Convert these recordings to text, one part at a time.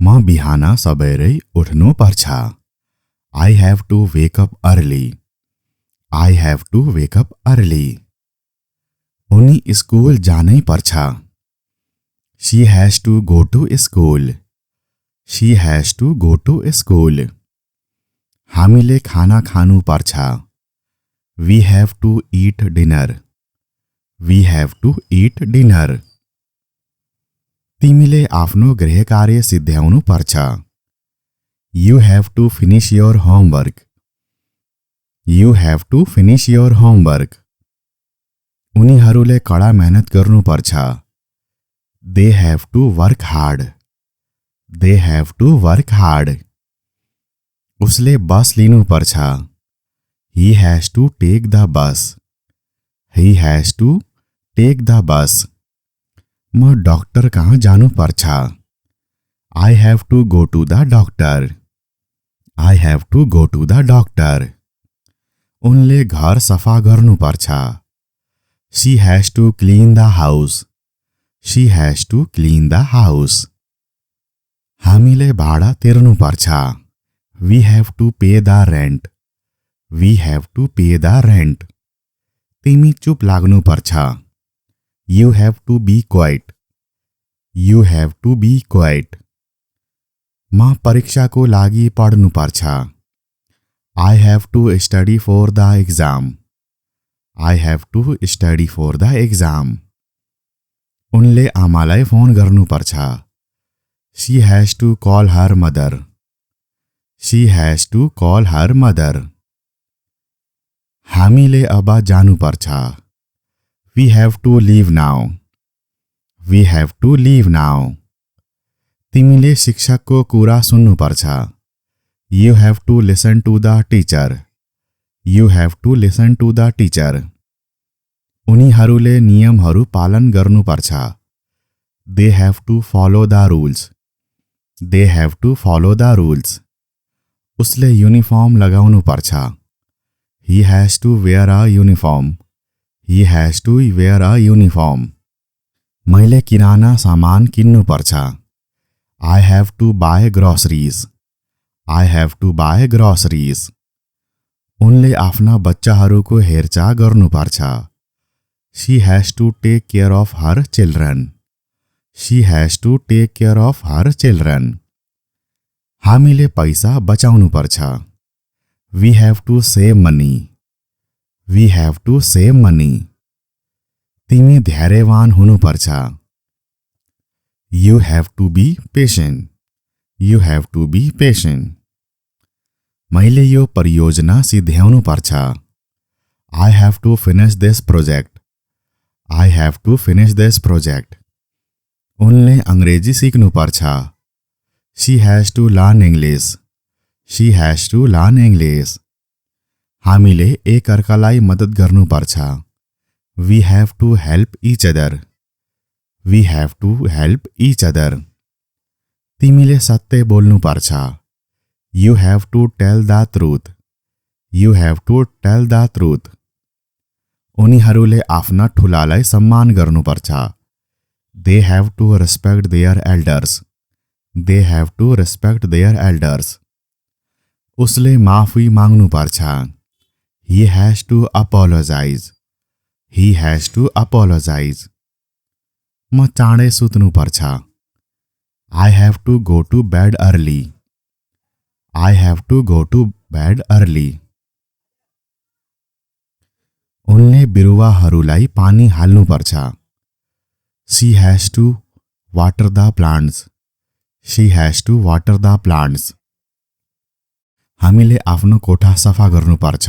म बिहान सबेरै उठ्नु पर्छ। I have to wake up early. I have to wake up early. उनी स्कूल जानै पर्छ। She has to go to school. She has to go to school. हामीले खाना खानु पर्छ। We have to eat dinner. We have to eat dinner. तिमीले आफ्नो गृह कार्य सिद्ध्याउनु पर्छ। You have to finish your homework. You have to finish your homework. उनीहरूले कडा मेहनत गर्नु पर्छ। They have to work hard. They have to work hard. उसले बस लिनु पर्छ। He has to take the bus. He has to take the bus. म डाक्टर कहाँ जानु पर्छ। I have to go to the doctor. I have to go to the doctor. उनले घर सफा गर्नु पर्छ। She has to clean the house. She has to clean the house. हामीले भाडा तिर्नु पर्छ। We have to pay the rent. We have to pay the rent. तिमी चुप लाग्नु पर्छ। You have to be quiet. You have to be quiet. म परीक्षाको लागि पढ्नु पर्छ। I have to study for the exam. I have to study for the exam. उनले आमालाई फोन गर्नु पर्छ। She has to call her mother. She has to call her mother. हामीले अब जानु पर्छ। We have to leave now. We have to leave now. तिमीले शिक्षकको कुरा सुन्नु पर्छ। You have to listen to the teacher. You have to listen to the teacher. उनीहरूले नियमहरू पालन गर्नु पर्छ। They have to follow the rules. They have to follow the rules. उसले युनिफर्म लगाउनु पर्छ। He has to wear a uniform. He has to wear a uniform. मैले किराना सामान किन्नु पर्छ। I have to buy groceries. I have to buy groceries. उनले आफ्ना बच्चाहरूको हेरचाह गर्नु पर्छ। She has to take care of her children. She has to take care of her children. हामीले पैसा बचाउनु पर्छ। We have to save money. We have to save money. तिमी धैर्यवान हुनु पर्छ। You have to be patient. You have to be patient. मैले यो परियोजना सिद्ध्याउनु पर्छ। I have to finish this project. I have to finish this project. उनले अंग्रेजी सिक्नु पर्छ। She has to learn English. She has to learn English. हामीले एक अर्कालाई मद्दत गर्नु पर्छ। We have to help each other. We have to help each other. तिमीले सत्य बोल्नु पर्छ। You have to tell the truth. You have to tell the truth. उनीहरूले आफ्ना ठुलालाई सम्मान गर्नु पर्छ। They have to respect their elders. They have to respect their elders. उसले माफी माग्नु पर्छ। He has to apologize. He has to apologize. म चाँडै सुत्नु पर्छ। I have to go to bed early. I have to go to bed early. उनले बिरुवाहरूलाई पानी हाल्नु पर्छ। She has to water the plants. She has to water the plants. हामीले आफ्नो कोठा सफा गर्नु पर्छ।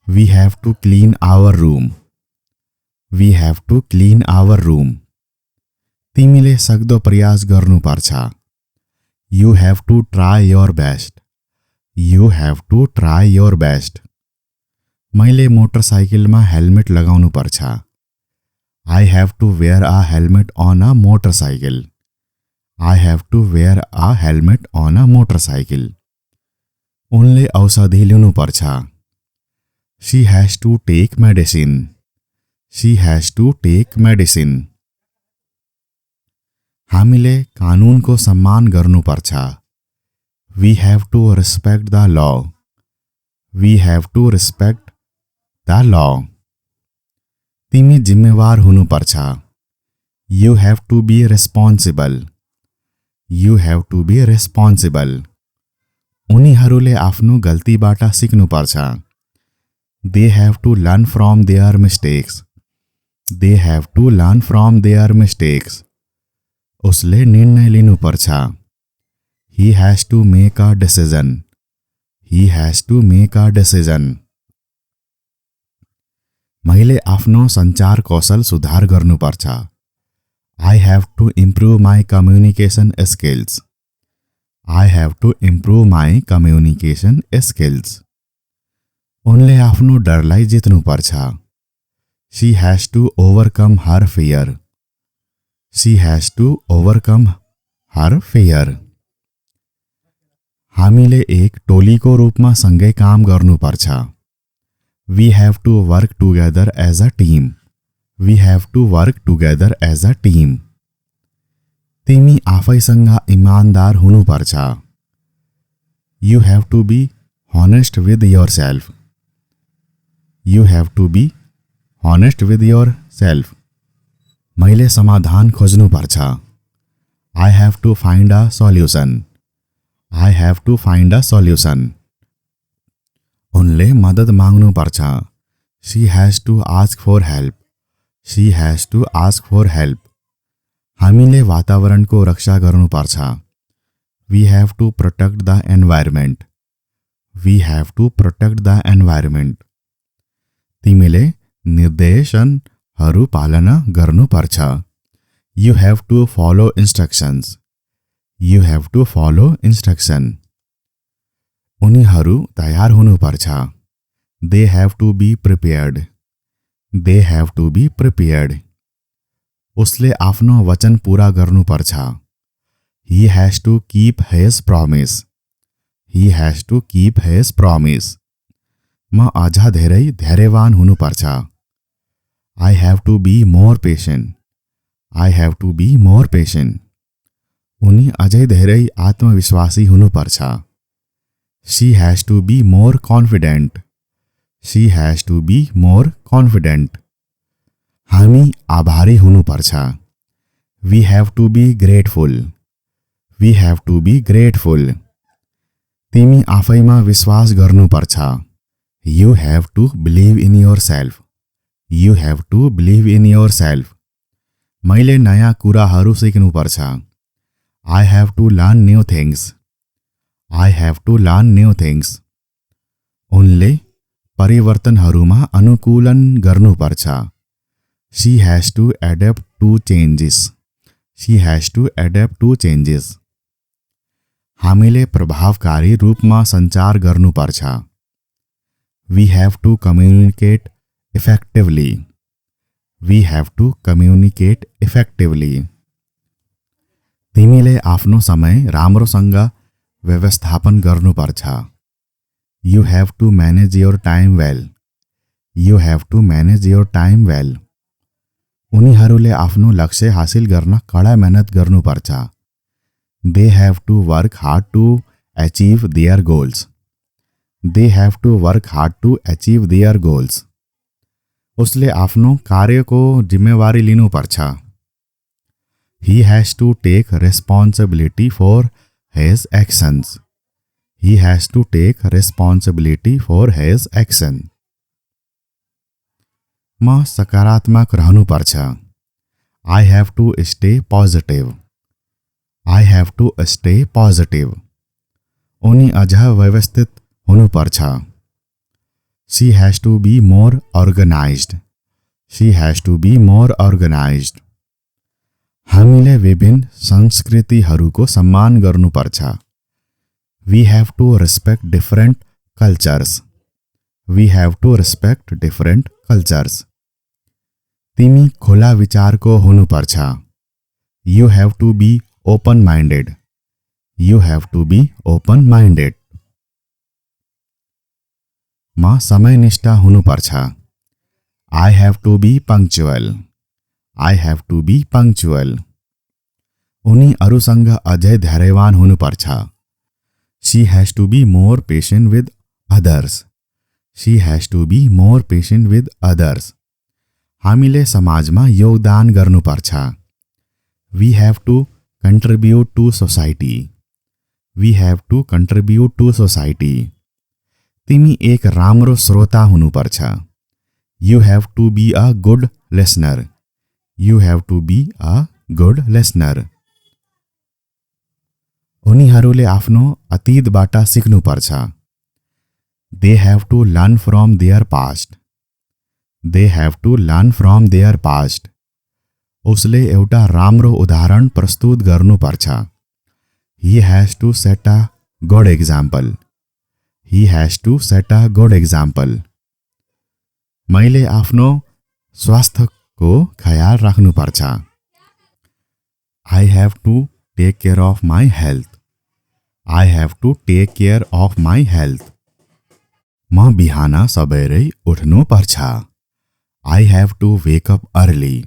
We have to clean our room. We have to clean our room. तिमीले सक्दो प्रयास गर्नु पर्छ। You have to try your best. You have to try your best. मैले मोटरसाइकलमा हेलमेट लगाउनु पर्छ। I have to wear a helmet on a motorcycle. I have to wear a helmet on a motorcycle. उनले औषधि लिनु पर्छ। She has to take medicine. She has to take medicine. हामीले कानुनको सम्मान गर्नुपर्छ। We have to respect the law. We have to respect the law. तिमी जिम्मेवार हुनुपर्छ। You have to be responsible. You have to be responsible. उनीहरूले आफ्नो गल्तीबाट सिक्नुपर्छ। They have to learn from their mistakes. They have to learn from their mistakes. उसले निर्णय लिनुपर्छ। He has to make a decision. He has to make a decision. मैले आफ्नो सञ्चार कौशल सुधार गर्नुपर्छ। I have to improve my communication skills. I have to improve my communication skills. उनले आफ्नो डरलाई जित्नुपर्छ। She has to overcome her fear. She has to overcome her fear. हामीले एक टोलीको रूपमा सँगै काम गर्नुपर्छ। We have to work together as a team. We have to work together as a team. तिमी आफैसँग इमानदार हुनुपर्छ। You have to be honest with yourself. You have to be honest with yourself. मैले समाधान खोज्नुपर्छ। I have to find a solution. I have to find a solution. उनले मद्दत माग्नुपर्छ। She has to ask for help. She has to ask for help. हामीले वातावरणको रक्षा गर्नुपर्छ। We have to protect the environment. We have to protect the environment. तिमीले निर्देशनहरू पालना गर्नुपर्छ। You have to follow instructions. You have to follow instruction. उनीहरू तयार हुनुपर्छ। They have to be prepared. They have to be prepared. उसले आफ्नो वचन पूरा गर्नुपर्छ। He has to keep his promise. He has to keep his promise. म अझ धेरै धैर्यवान हुनुपर्छ। I have to be more patient. I have to be more patient. उनी अझै धेरै आत्मविश्वासी हुनुपर्छ। She has to be more confident. She has to be more confident. हामी आभारी हुनुपर्छ। We have to be grateful. We have to be grateful. तिमी आफैमा विश्वास गर्नुपर्छ। You have to believe in yourself. You have to believe in yourself. मैले नयाँ कुराहरू सिक्नुपर्छ। I have to learn new things. I have to learn new things. उनले परिवर्तनहरूमा अनुकूलन गर्नुपर्छ। She has to adapt to changes. She has to adapt to changes. हामीले प्रभावकारी रूपमा सञ्चार गर्नुपर्छ। We have to communicate effectively. We have to communicate effectively. तिमीले आफ्नो समय राम्रोसँग व्यवस्थापन गर्नुपर्छ। You have to manage your time well. You have to manage your time well. उनीहरूले आफ्नो लक्ष्य हासिल गर्न कडा मेहनत गर्नुपर्छ। They have to work hard to achieve their goals. They have to work hard to achieve their goals. उसले आफ्नो कार्यको जिम्मेवारी लिनुपर्छ। He has to take responsibility for his actions. He has to take responsibility for his action. म सकारात्मक रहनुपर्छ। I have to stay positive. I have to stay positive. उनी अझ व्यवस्थित हुनुपर्छ। She has to be more organized. She has to be more organized. हामीले विभिन्न संस्कृतिहरूको सम्मान गर्नुपर्छ। We have to respect different cultures. We have to respect different cultures. तिमी खुला विचारको हुनुपर्छ। You have to be open-minded. You have to be open-minded. म समयनिष्ठ हुनुपर्छ। I have to be punctual. I have to be punctual. उनी अरूसँग अझै धैर्यवान हुनुपर्छ। She has to be more patient with others. She has to be more patient with others. हामीले समाजमा योगदान गर्नुपर्छ। We have to contribute to society. We have to contribute to society. तिमी एक राम्रो श्रोता हुनुपर्छ। You have to be a good listener. You have to be a good listener. उनीहरूले आफ्नो अतीतबाट सिक्नुपर्छ। They have to learn from their past. They have to learn from their past. उसले एउटा राम्रो उदाहरण प्रस्तुत गर्नुपर्छ। He has to set a good example. He has to set a good example. मैले आफ्नो स्वास्थ्यको ख्याल राख्नुपर्छ। I have to take care of my health. I have to take care of my health. म बिहान सबेरै उठ्नुपर्छ। I have to wake up early.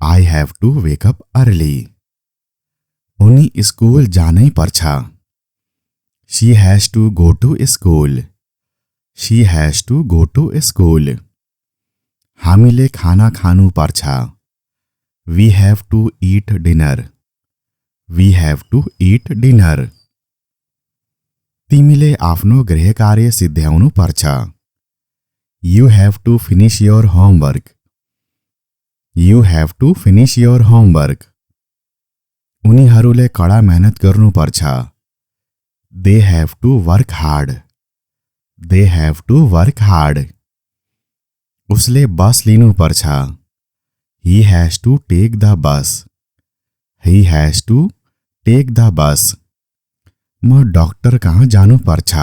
I have to wake up early. उनी स्कूल जानै पर्छ। She has to go to school. She has to go to school. हामीले खाना खानुपर्छ। We have to eat dinner. We have to eat dinner. तिमीले आफ्नो गृह कार्य सिद्ध्याउनु पर्छ। You have to finish your homework. You have to finish your homework. उनीहरूले कडा मेहनत गर्नुपर्छ। They have to work hard. They have to work hard. उसले बस लिनुपर्छ। He has to take the bus. He has to take the bus. म doctor कहाँ जानुपर्छ।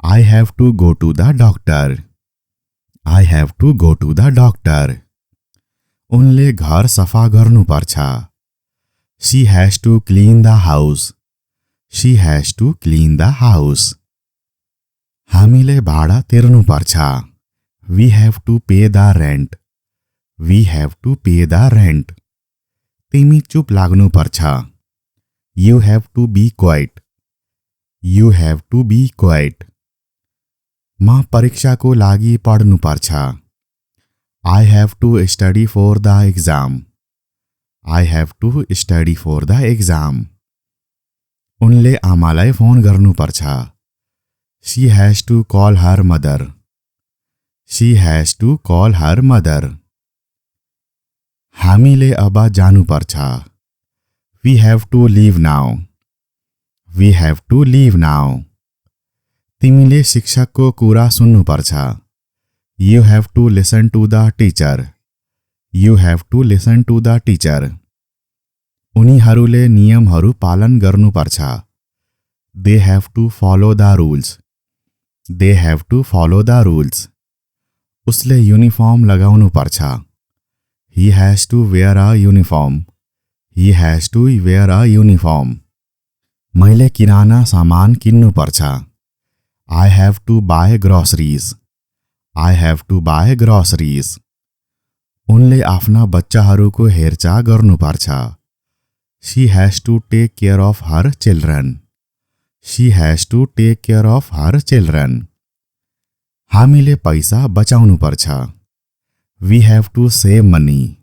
आई have to go to the doctor. I have to go to the doctor. उनले घर सफा गर्नुपर्छ। She has to clean the house. She has to clean the house. हामीले भाडा तिर्नुपर्छ। We have to pay the rent. We have to pay the rent. तिमी चुप लाग्नुपर्छ। You have to be quiet. You have to be quiet. म परीक्षाको लागि पढ्नुपर्छ। I have to study for the exam. I have to study for the exam. उनले आमालाई phone गर्नुपर्छ। She has to call her mother. She has to call her mother. हामीले अब जानुपर्छ। We have to leave now. We have to leave now. तिमीले शिक्षकको कुरा सुन्नुपर्छ। You have to listen to the teacher. You have to listen to the teacher. उनीहरूले नियमहरू पालन गर्नुपर्छ। They have to follow the rules. They have to follow the rules. उसले uniform लगाउनुपर्छ। He has to wear a uniform. He has to wear a uniform. मैले किराना सामान किन्नुपर्छ। I have to buy groceries. I have to buy groceries. उनले आफ्ना बच्चाहरूको हेरचाह गर्नुपर्छ। She has to take care of her children. She has to take care of her children. हामीले पैसा बचाउनुपर्छ। We have to save money.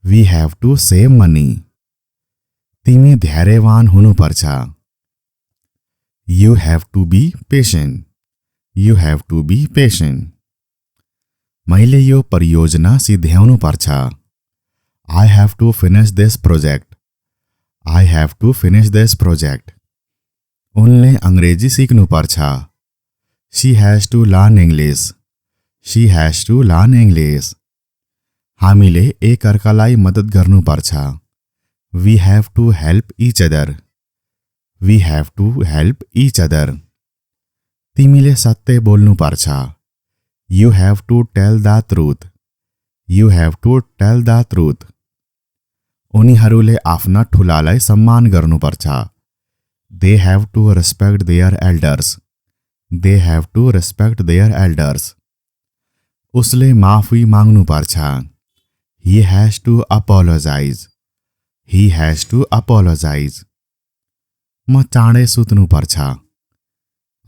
We have to save money. तिमी धैर्यवान हुनुपर्छ। You have to be patient. You have to be patient. मैले यो परियोजना सिद्ध्याउनुपर्छ। I have to finish this project. I have to finish this project. उनले अंग्रेजी सिक्नुपर्छ। She has to learn English. She has to learn English. हामीले एक अर्कालाई मद्दत गर्नुपर्छ। We have to help each other. We have to help each other. तिमीले सत्य बोल्नुपर्छ। You have to tell the truth. You have to tell the truth. उनीहरूले आफ्ना ठुलालाई सम्मान गर्नुपर्छ। They have to respect their elders. They have to respect their elders. उसले माफी माग्नुपर्छ। He has to apologise. He has to apologize. म चाँडै सुत्नुपर्छ.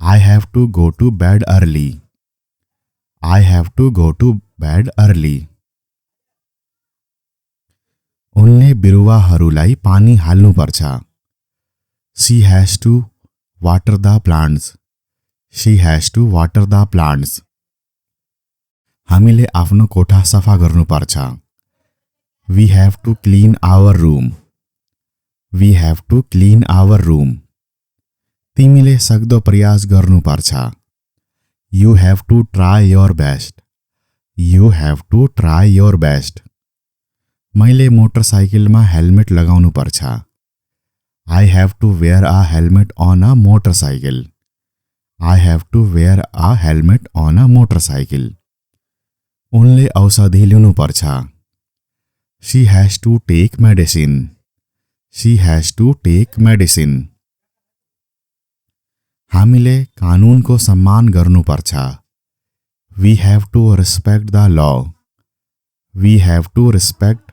I have to go to bed early. I have to go to bed early. उनले बिरुवाहरूलाई पानी हाल्नुपर्छ. She has to water the plants. She has to water the plants. हामीले आफ्नो कोठा सफा गर्नुपर्छ. We have to clean our room. We have to clean our room. तिमीले सक्दो प्रयास गर्नुपर्छ. You have to try your best. You have to try your best. मैले मोटरसाइकलमा helmet लगाउनुपर्छ. I have to wear a helmet on a motorcycle. I have to wear a helmet on a motorcycle. उनले औषधि लिनुपर्छ. She has to take medicine. She has to take medicine. हामीले कानुनको सम्मान गर्नुपर्छ. We have to respect the law. We have to respect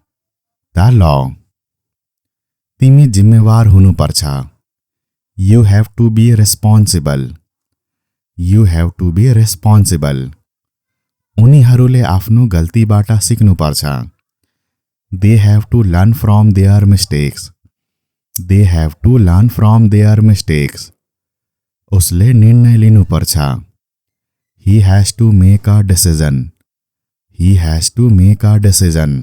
the law. तिमी जिम्मेवार हुनुपर्छ. You have to be responsible. You have to be responsible. उनीहरूले आफ्नो गल्तीबाट सिक्नुपर्छ. They have to learn from their mistakes. They have to learn from their mistakes. उसले निर्णय लिनुपर्छ. He has to make a decision. He has to make a decision.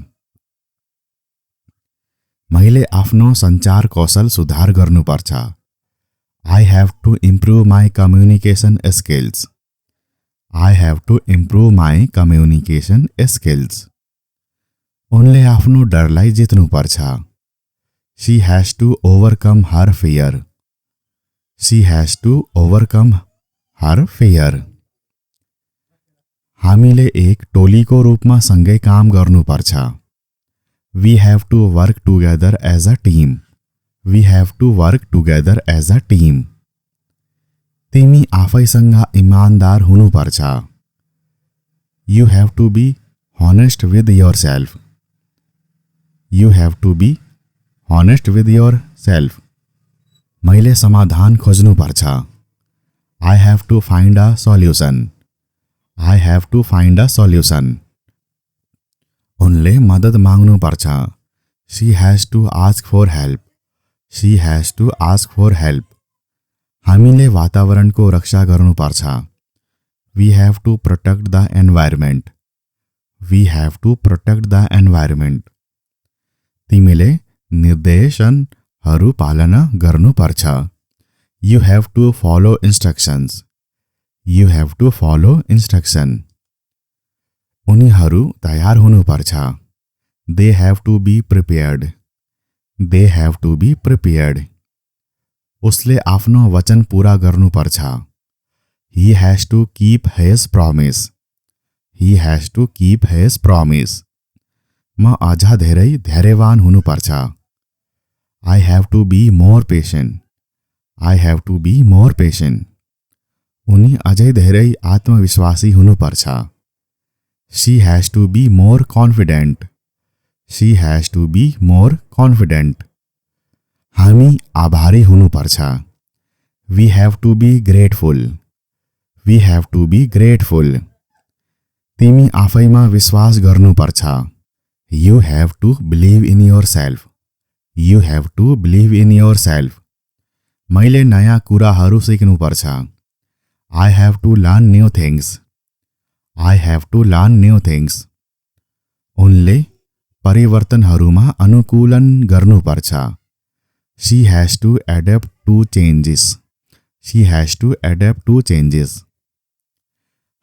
मैले आफ्नो सञ्चार कौशल सुधार गर्नुपर्छ. I have to improve my communication skills. I have to improve my communication skills. उनले आफ्नो डरलाई जित्नुपर्छ. She has to overcome her fear. She has to overcome her fear. हामीले एक टोलीको रूपमा सँगै काम गर्नुपर्छ. We have to work together as a team. We have to work together as a team. तिमी आफैसँग इमानदार हुनुपर्छ. You have to be honest with yourself. You have to be honest with yourself. मैले समाधान खोज्नुपर्छ. I have to find a solution. I have to find a solution. उनले मद्दत माग्नुपर्छ. She has to ask for help. She has to ask for help. हामीले वातावरणको रक्षा गर्नुपर्छ. We have to protect the environment. We have to protect the environment. तिमीले निर्देशनहरू पालना गर्नुपर्छ. You have to follow instructions. You have to follow instruction. उनीहरू तयार हुनुपर्छ. They have to be prepared. They have to be prepared. उसले आफ्नो वचन पूरा गर्नुपर्छ. He has to keep his promise. He has to keep his promise. म अझ धेरै धैर्यवान हुनुपर्छ. I have to be more patient. I have to be more patient. उनी अझै धेरै आत्मविश्वासी हुनुपर्छ. She has to be more confident. She has to be more confident. हामी आभारी हुनुपर्छ. We have to be grateful. We have to be grateful. तिमी आफैमा विश्वास गर्नुपर्छ. You have to believe in yourself. You have to believe in yourself. मैले नयाँ कुराहरू सिक्नुपर्छ. I have to learn new things. I have to learn new things. उनले परिवर्तनहरूमा अनुकूलन गर्नुपर्छ. She has to adapt to changes. She has to adapt to changes.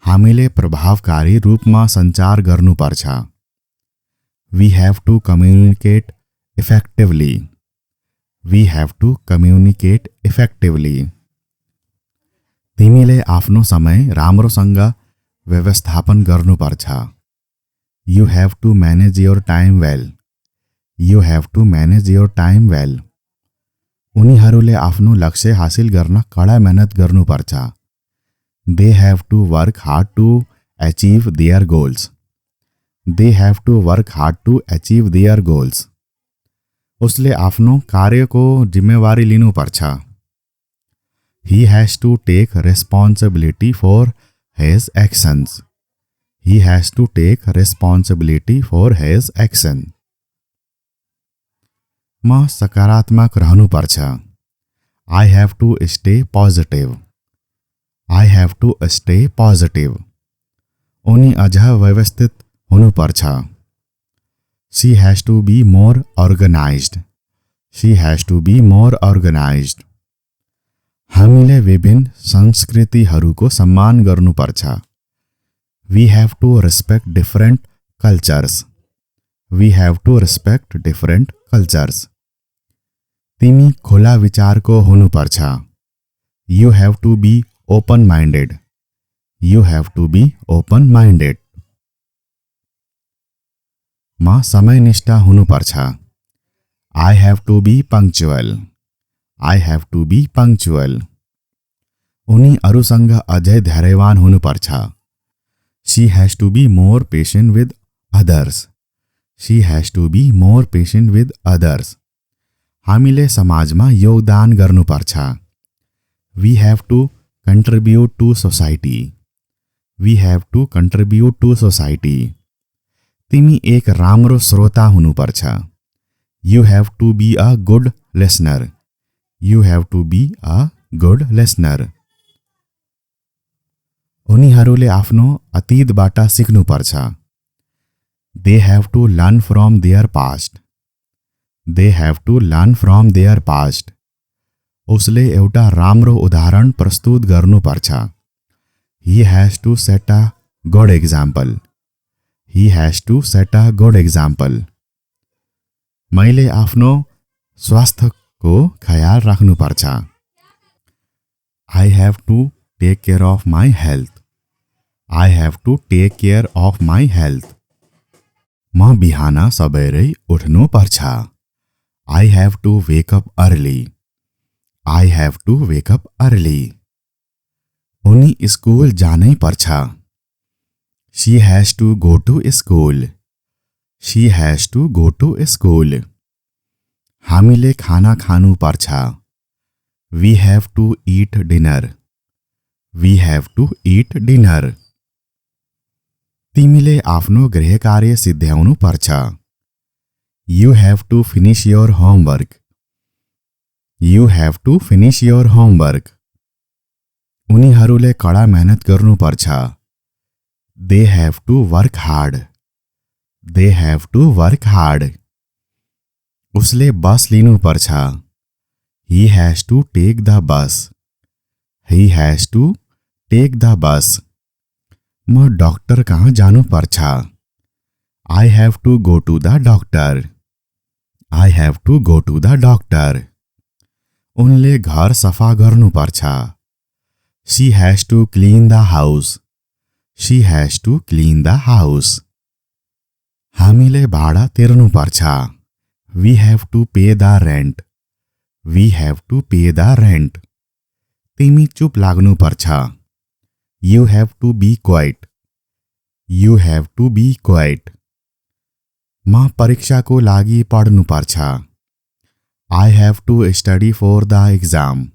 हामीले प्रभावकारी रूपमा सञ्चार गर्नुपर्छ. We have to communicate effectively. We have to communicate effectively. तिमीले आफ्नो समय राम्रोसँग व्यवस्थापन गर्नुपर्छ. You have to manage your time well. You have to manage your time well. उनीहरूले आफ्नो लक्ष्य हासिल गर्न कडा मेहनत गर्नुपर्छ. They have to work hard to achieve their goals. They have to work hard to achieve their goals. उसले आफ्नो कार्यको जिम्मेवारी लिनुपर्छ। He has to take responsibility for his actions. He has to take responsibility for his action. म सकारात्मक रहनुपर्छ। I have to stay positive. I have to stay positive. उनी अझ व्यवस्थित हुनुपर्छ। She has to be more organized. She has to be more organized. हामीले विभिन्न संस्कृतिहरूको सम्मान गर्नुपर्छ। We have to respect different cultures. We have to respect different cultures. तिमी खुला विचारको हुनुपर्छ। You have to be open-minded. You have to be open-minded. म समयनिष्ठ हुनुपर्छ। I have to be punctual. I have to be punctual. उनी अरूसँग अझै धैर्यवान हुनुपर्छ। She has to be more patient with others. She has to be more patient with others. हामीले समाजमा योगदान गर्नुपर्छ। We have to contribute to society. We have to contribute to society. तिमी एक राम्रो श्रोता हुनुपर्छ। You have to be a good listener. You have to be a good listener. उनीहरूले आफ्नो अतीतबाट सिक्नुपर्छ। They have to learn from their past. They have to learn from their past. उसले एउटा राम्रो उदाहरण प्रस्तुत गर्नुपर्छ। He has to set a good example. He has to set a good example. मैले आफ्नो स्वास्थ्यको ख्याल राख्नुपर्छ। I have to take care of my health. I have to take care of my health. म बिहान सबेरै उठ्नुपर्छ। I have to wake up early. I have to wake up early. उनी school जानै पर्छ। She has to go to school. She has to go to school. हामीले खाना खानुपर्छ। We have to eat dinner. We have to eat dinner. तिमीले आफ्नो गृह कार्य सिद्ध्याउनु पर्छ। You have to finish your homework. You have to finish your homework. उनीहरूले कडा मेहनत गर्नुपर्छ। They have to work hard. They have to work hard. उसले बस लिनुपर्छ। He has to take the bus. He has to take the bus. म doctor कहाँ जानुपर्छ। I have to go to the doctor. I have to go to the doctor. उनले घर सफा गर्नुपर्छ। She has to clean the house. She has to clean the house. हामीले भाडा तिर्नुपर्छ। We have to pay the rent. We have to pay the rent. तिमी चुप लाग्नुपर्छ। You have to be quiet. You have to be quiet. म परीक्षाको लागि पढ्नुपर्छ। I have to study for the exam.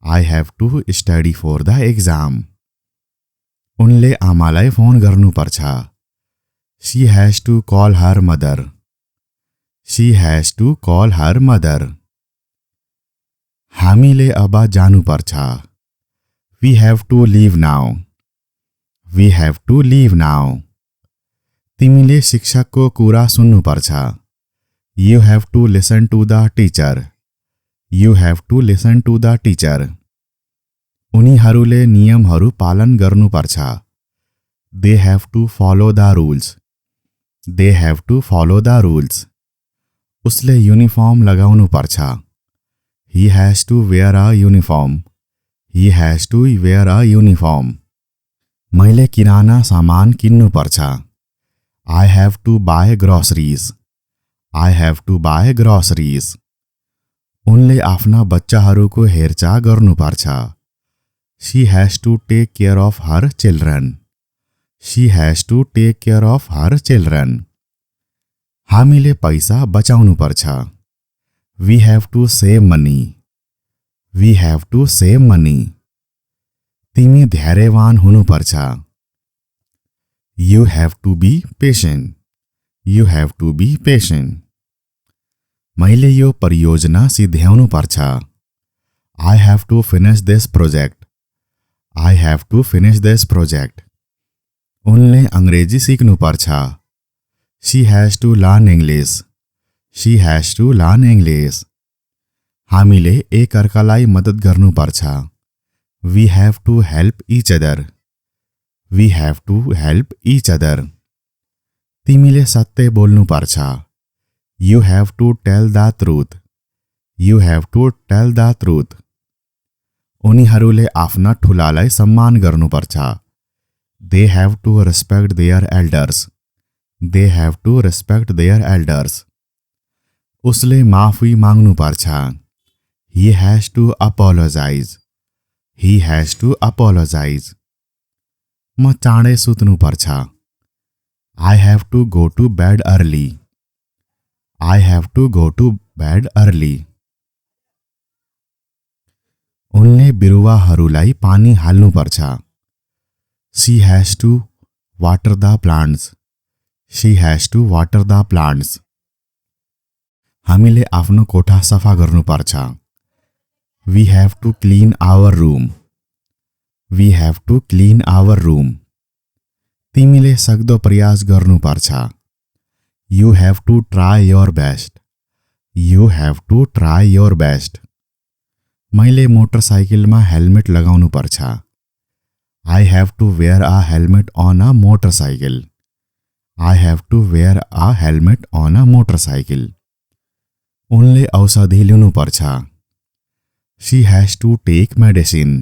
I have to study for the exam. उनले आमालाई phone गर्नुपर्छ। She has to call her mother. She has to call her mother. हामीले अब जानुपर्छ। We have to leave now. We have to leave now. तिमीले शिक्षकको कुरा सुन्नुपर्छ। You have to listen to the teacher. You have to listen to the teacher. उनीहरूले नियमहरू पालन गर्नुपर्छ। They have to follow the rules. They have to follow the rules. उसले uniform लगाउनुपर्छ। He has to wear a uniform. He has to wear a uniform. मैले किराना सामान किन्नुपर्छ। I have to buy groceries. I have to buy groceries. उनले आफ्ना बच्चाहरूको हेरचाह गर्नुपर्छ। She has to take care of her children. She has to take care of her children. हामीले पैसा बचाउनुपर्छ। We have to save money, we have to save money. तिमी धैर्यवान हुनुपर्छ, you have to be patient, you have to be patient. मैले यो परियोजना सिध्याउनु पर्छ, I have to finish this project, I have to finish this project. उनले अंग्रेजी सिक्नु पर्छ, she has to learn English, she has to learn English. हामीले एक अर्कालाई मद्दत गर्नुपर्छ, we have to help each other, we have to help each other. तिमीले सत्य बोल्नु पर्छ, you have to tell the truth, you have to tell the truth. उनीहरूले आफ्ना ठुलालाई सम्मान गर्नुपर्छ, they have to respect their elders, they have to respect their elders. उसले माफी माग्नु पर्छ, he has to apologise, he has to apologise. म चाँडै सुत्नु पर्छ, I have to go to bed early, I have to go to bed early. उनले बिरुवाहरूलाई पानी हाल्नु पर्छ, she has to water the plants, she has to water the plants. हामीले आफ्नो कोठा सफा गर्नुपर्छ, we have to clean our room, we have to clean our room. तिमीले सक्दो प्रयास गर्नुपर्छ, you have to try your best, you have to try your best. मैले मोटरसाइकलमा हेलमेट लगाउनु पर्छ, I have to wear a helmet on a motorcycle, I have to wear a helmet on a motorcycle. उनले औषधि लिनु पर्छ, she has to take medicine,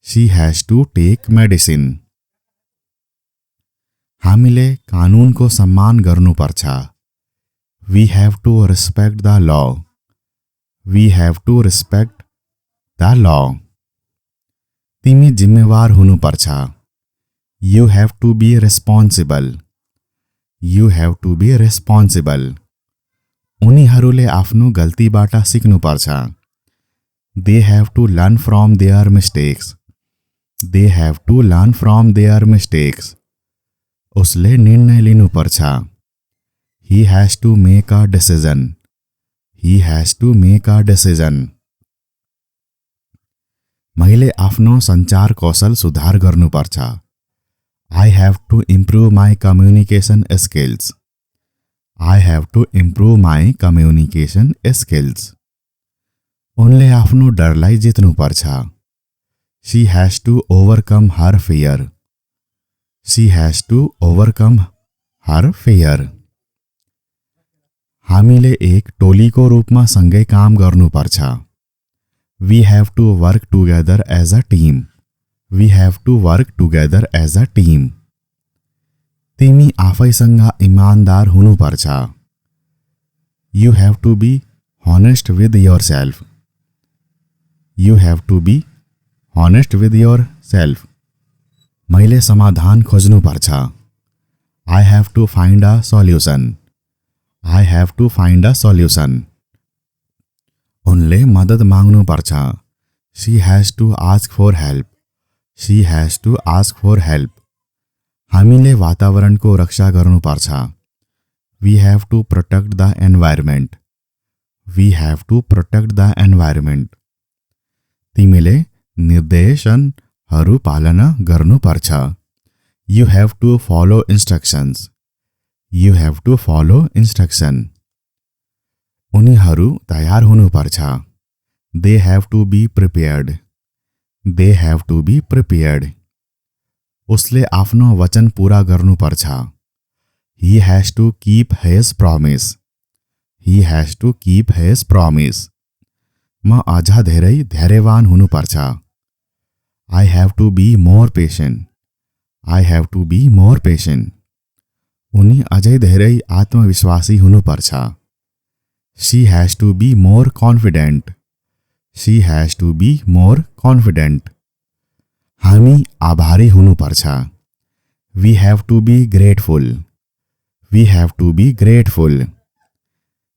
she has to take medicine. हामीले कानुनको सम्मान गर्नुपर्छ, we have to respect the law, we have to respect the law. तिमी जिम्मेवार हुनुपर्छ, you have to be responsible, you have to be responsible. उनीहरूले आफ्नो गल्तीबाट सिक्नुपर्छ, they have to learn from their mistakes, they have to learn from their mistakes. उसले निर्णय लिनुपर्छ, he has to make a decision, he has to make a decision. मैले आफ्नो सञ्चार कौशल सुधार गर्नुपर्छ, I have to improve my communication skills, I have to improve my communication skills. उनले आफ्नो डरलाई जित्नुपर्छ, she has to overcome her fear, she has to overcome her fear. हामीले एक टोलीको रूपमा सँगै काम गर्नुपर्छ, we have to work together as a team, we have to work together as a team. तिमी आफैसँग इमानदार हुनुपर्छ, you have to be honest with yourself, you have to be honest with yourself. मैले समाधान खोज्नुपर्छ, I have to find a solution, I have to find a solution. उनले मद्दत माग्नुपर्छ, she has to ask for help, she has to ask for help. हामीले वातावरणको रक्षा गर्नुपर्छ, we have to protect the environment, we have to protect the environment. तिमीले निर्देशनहरू पालना गर्नुपर्छ, you have to follow instructions, you have to follow instruction. उनीहरू तयार हुनुपर्छ, they have to be prepared, they have to be prepared. उसले आफ्नो वचन पूरा गर्नुपर्छ, he has to keep his promise, he has to keep his promise. म अझ धेरै धैर्यवान हुनुपर्छ, I have to be more patient, I have to be more patient. उनी अझै धेरै आत्मविश्वासी हुनुपर्छ, she has to be more confident, she has to be more confident. हामी आभारी हुनुपर्छ, we have to be grateful, we have to be grateful.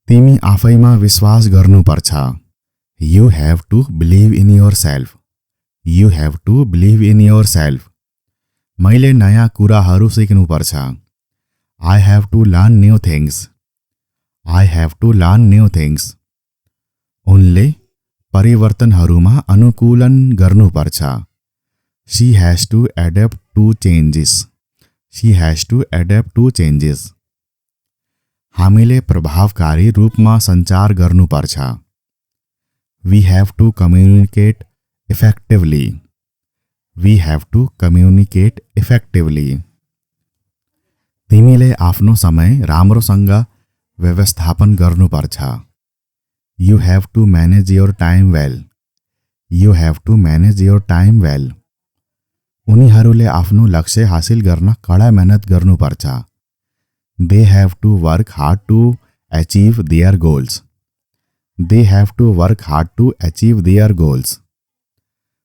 तिमी आफैमा विश्वास गर्नुपर्छ। You have to believe in yourself. You have to believe in yourself. मैले नयाँ कुराहरू सिक्नुपर्छ। I have to learn new things. I have to learn new things. उनले परिवर्तनहरूमा अनुकूलन गर्नुपर्छ। She has to adapt to changes. She has to adapt to changes. हामीले प्रभावकारी रूपमा सञ्चार गर्नुपर्छ। We have to communicate effectively. We have to communicate effectively. तिमीले आफ्नो समय राम्रोसँग व्यवस्थापन गर्नुपर्छ। You have to manage your time well. You have to manage your time well. उनीहरूले आफ्नो लक्ष्य हासिल गर्न कडा मेहनत गर्नुपर्छ। They have to work hard to achieve their goals. They have to work hard to achieve their goals.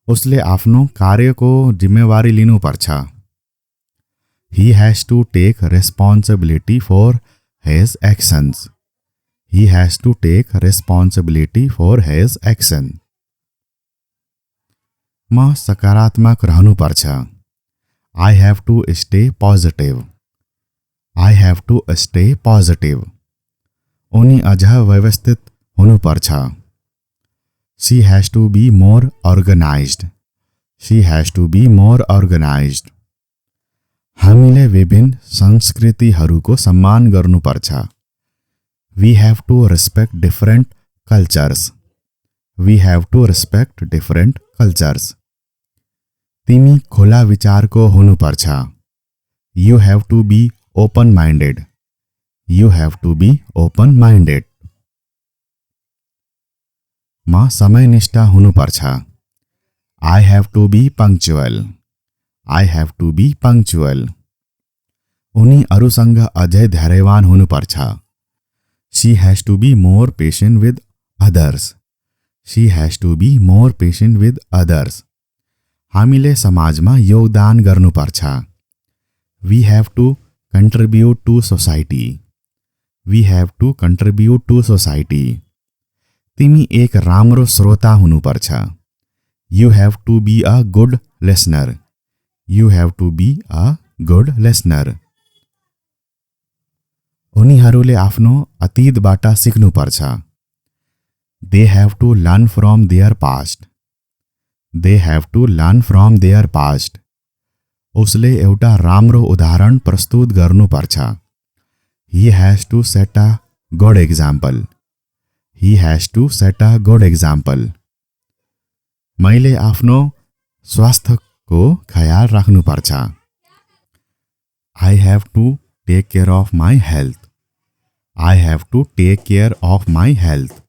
उसले आफ्नो कार्यको जिम्मेवारी लिनुपर्छ। He has to take responsibility for his actions. He has to take responsibility for his action. म सकारात्मक रहनुपर्छ। I have to stay positive. I have to stay positive. उनी अझ व्यवस्थित हुनुपर्छ। She has to be more organised. She has to be more organised. हामीले विभिन्न संस्कृतिहरूको सम्मान गर्नुपर्छ। We have to respect different cultures. We have to respect different cultures. तिमी खुला विचारको हुनुपर्छ। You have to be open minded. You have to be open minded. म समयनिष्ठ हुनुपर्छ। आई have to be punctual. I have to be punctual. उनी अरूसँग अझै धैर्यवान हुनुपर्छ। She has to be more patient with others. She has to be more patient with others. हामीले समाजमा योगदान गर्नुपर्छ। We have to contribute to society. We have to contribute to society. तिमी एक राम्रो श्रोता हुनुपर्छ। You have to be a good listener. You have to be a good listener. उनीहरूले आफ्नो अतीतबाट सिक्नुपर्छ। दे have to learn from their past. They have to learn from their past. उसले एउटा राम्रो उदाहरण प्रस्तुत गर्नुपर्छ। He has to set a good example. He has to set a good example. मैले आफ्नो स्वास्थ्यको ख्याल राख्नुपर्छ। I have to take care of my health. I have to take care of my health.